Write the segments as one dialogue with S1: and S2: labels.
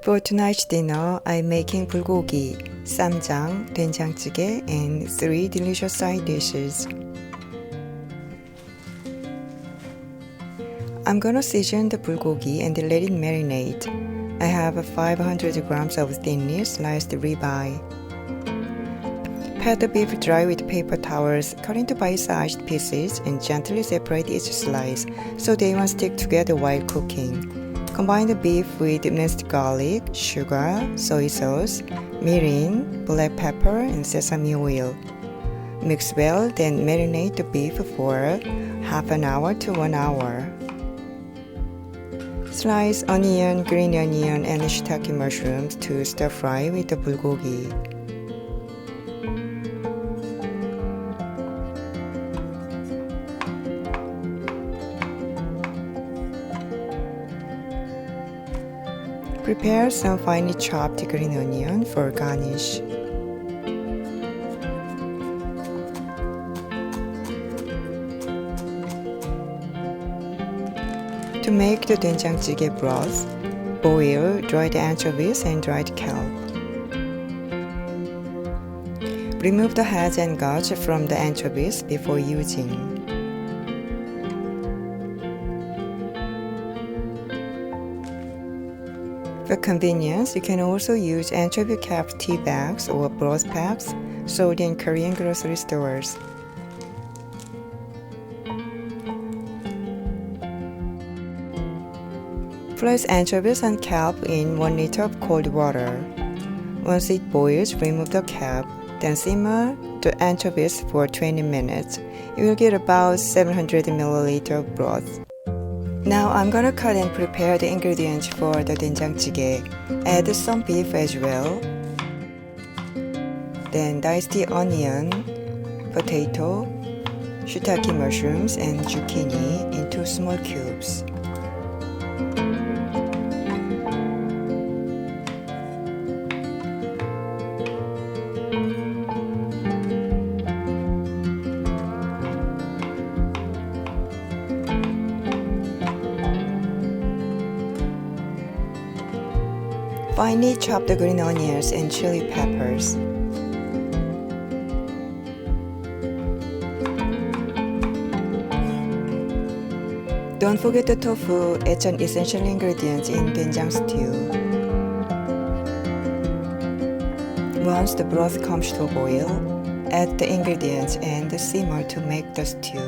S1: For tonight's dinner, I'm making bulgogi, Ssamjang, Doenjang Stew, and 3 delicious side dishes. I'm gonna season the bulgogi and let it marinate. I have 500 grams of thinly sliced ribeye. Pat the beef dry with paper towels, cut into bite-sized pieces, and gently separate each slice so they won't stick together while cooking. Combine the beef with minced garlic, sugar, soy sauce, mirin, black pepper, and sesame oil. Mix well, then marinate the beef for half an hour to 1 hour. Slice onion, green onion, and shiitake mushrooms to stir fry with the bulgogi. Prepare some finely chopped green onion for garnish. To make the doenjang stew broth, boil dried anchovies and dried kelp. Remove the heads and guts from the anchovies before using. For convenience, you can also use anchovy capped tea bags or broth packs sold in Korean grocery stores. Place anchovies and kelp in 1 liter of cold water. Once it boils, remove the kelp, then simmer the anchovies for 20 minutes. You will get about 700 ml of broth. Now I'm gonna cut and prepare the ingredients for the doenjang stew. Add some beef as well. Then dice the onion, potato, shiitake mushrooms, and zucchini into small cubes. Finely chop the green onions and chili peppers. Don't forget the tofu, it's an essential ingredient in doenjang stew. Once the broth comes to a boil, add the ingredients and simmer to make the stew.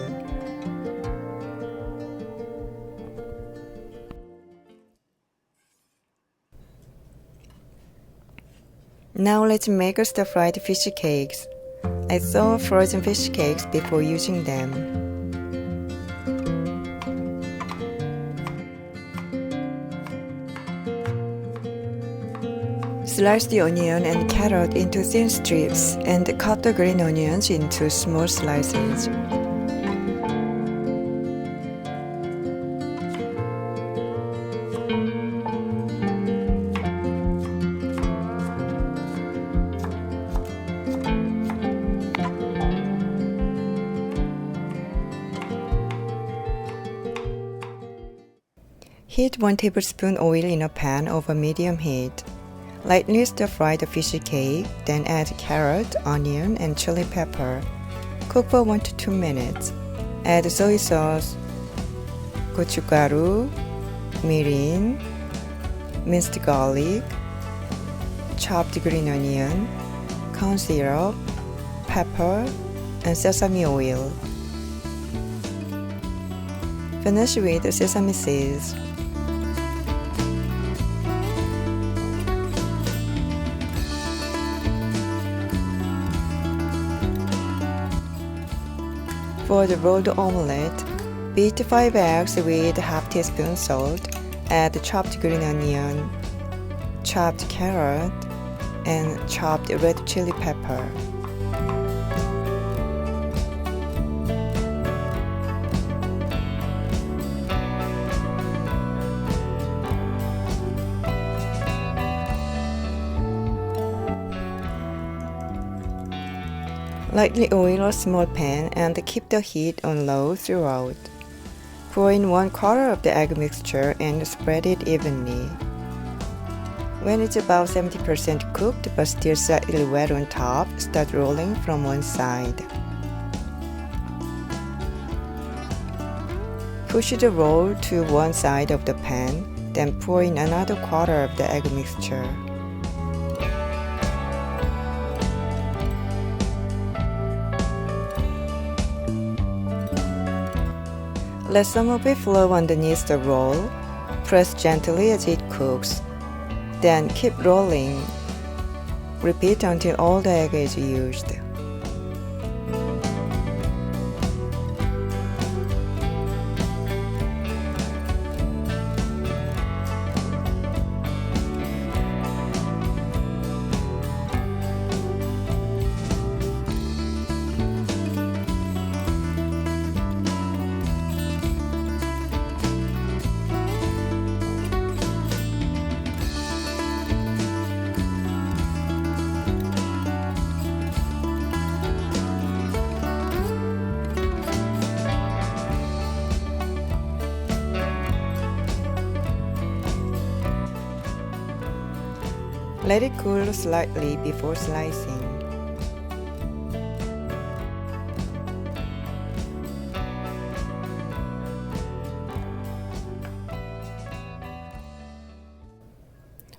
S1: Now let's make stir-fried fish cakes. I thaw frozen fish cakes before using them. Slice the onion and carrot into thin strips and cut the green onions into small slices. Heat 1 tablespoon oil in a pan over medium heat. Lightly stir-fry the fish cake, then add carrot, onion, and chili pepper. Cook for 1 to 2 minutes. Add soy sauce, gochugaru, mirin, minced garlic, chopped green onion, corn syrup, pepper, and sesame oil. Finish with sesame seeds. For the rolled omelette, beat 5 eggs with half teaspoon salt, add chopped green onion, chopped carrot, and chopped red chili pepper. Lightly oil a small pan and keep the heat on low throughout. Pour in 1/4 of the egg mixture and spread it evenly. When it's about 70% cooked but still slightly wet on top, start rolling from one side. Push the roll to one side of the pan, then pour in another quarter of the egg mixture. Let some of it flow underneath the roll. Press gently as it cooks. Then keep rolling. Repeat until all the egg is used. Let it cool slightly before slicing.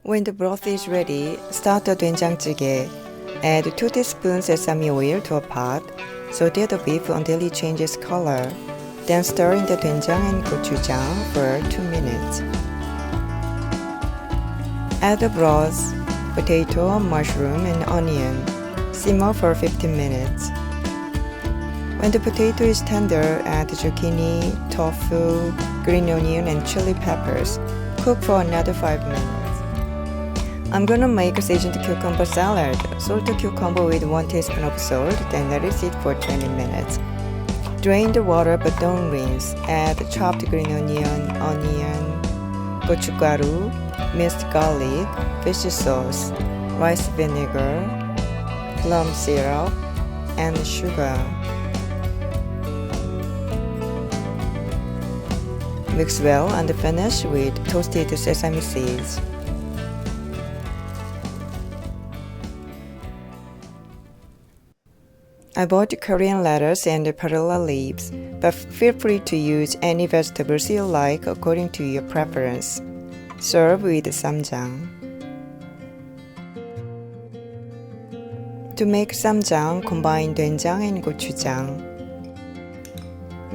S1: When the broth is ready, start the doenjang jjigae. Add 2 teaspoons sesame oil to a pot. Saute the beef until it changes color. Then stir in the doenjang and gochujang for 2 minutes. Add the broth, potato, mushroom, and onion. Simmer for 15 minutes. When the potato is tender, add zucchini, tofu, green onion, and chili peppers. Cook for another 5 minutes. I'm gonna make a seasoned cucumber salad. Salt the cucumber with 1 teaspoon of salt, then let it sit for 20 minutes. Drain the water but don't rinse. Add chopped green onion, gochugaru, minced garlic, fish sauce, rice vinegar, plum syrup, and sugar. Mix well and finish with toasted sesame seeds. I bought Korean lettuce and Perilla leaves, but feel free to use any vegetables you like according to your preference. Serve with Ssamjang. To make Ssamjang, combine doenjang and gochujang.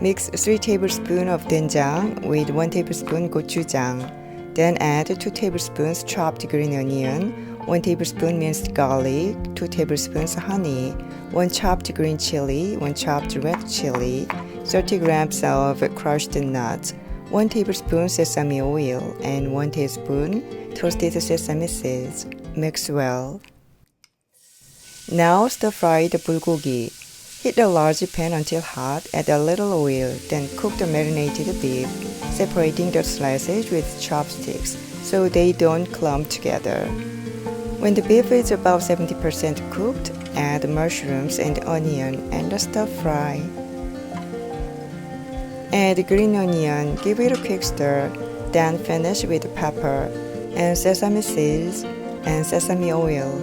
S1: Mix 3 tablespoons of doenjang with 1 tablespoon gochujang. Then add 2 tablespoons chopped green onion, 1 tablespoon minced garlic, 2 tablespoons honey, 1 chopped green chili, 1 chopped red chili, 30 grams of crushed nuts, 1 tablespoon sesame oil, and 1 teaspoon toasted sesame seeds. Mix well. Now stir-fry the bulgogi. Heat a large pan until hot, add a little oil, then cook the marinated beef, separating the slices with chopsticks so they don't clump together. When the beef is about 70% cooked, add mushrooms and onion and stir-fry. Add green onion, give it a quick stir, then finish with pepper and sesame seeds and sesame oil.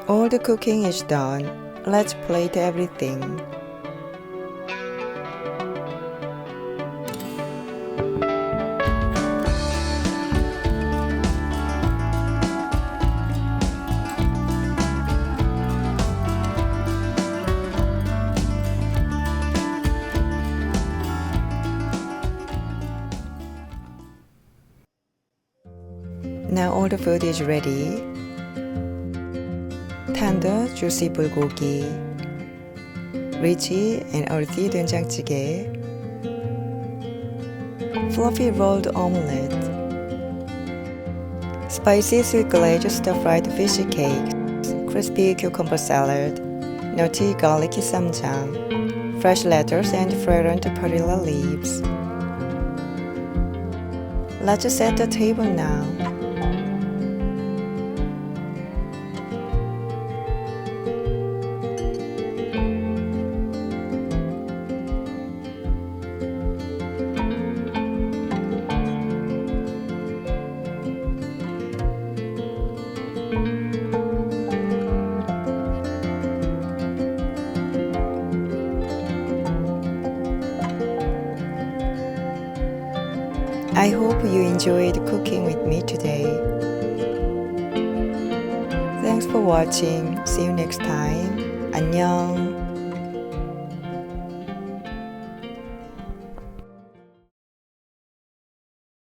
S1: All the cooking is done. Let's plate everything. Now all the food is ready. Tender, juicy bulgogi, rich and earthy doenjang jjigae, fluffy rolled omelette, spicy sweet glazed stir-fried fish cake, crispy cucumber salad, nutty garlicky ssamjang, fresh lettuce and fragrant perilla leaves. Let's set the table now. I hope you enjoyed cooking with me today. Thanks for watching. See you next time. 안녕.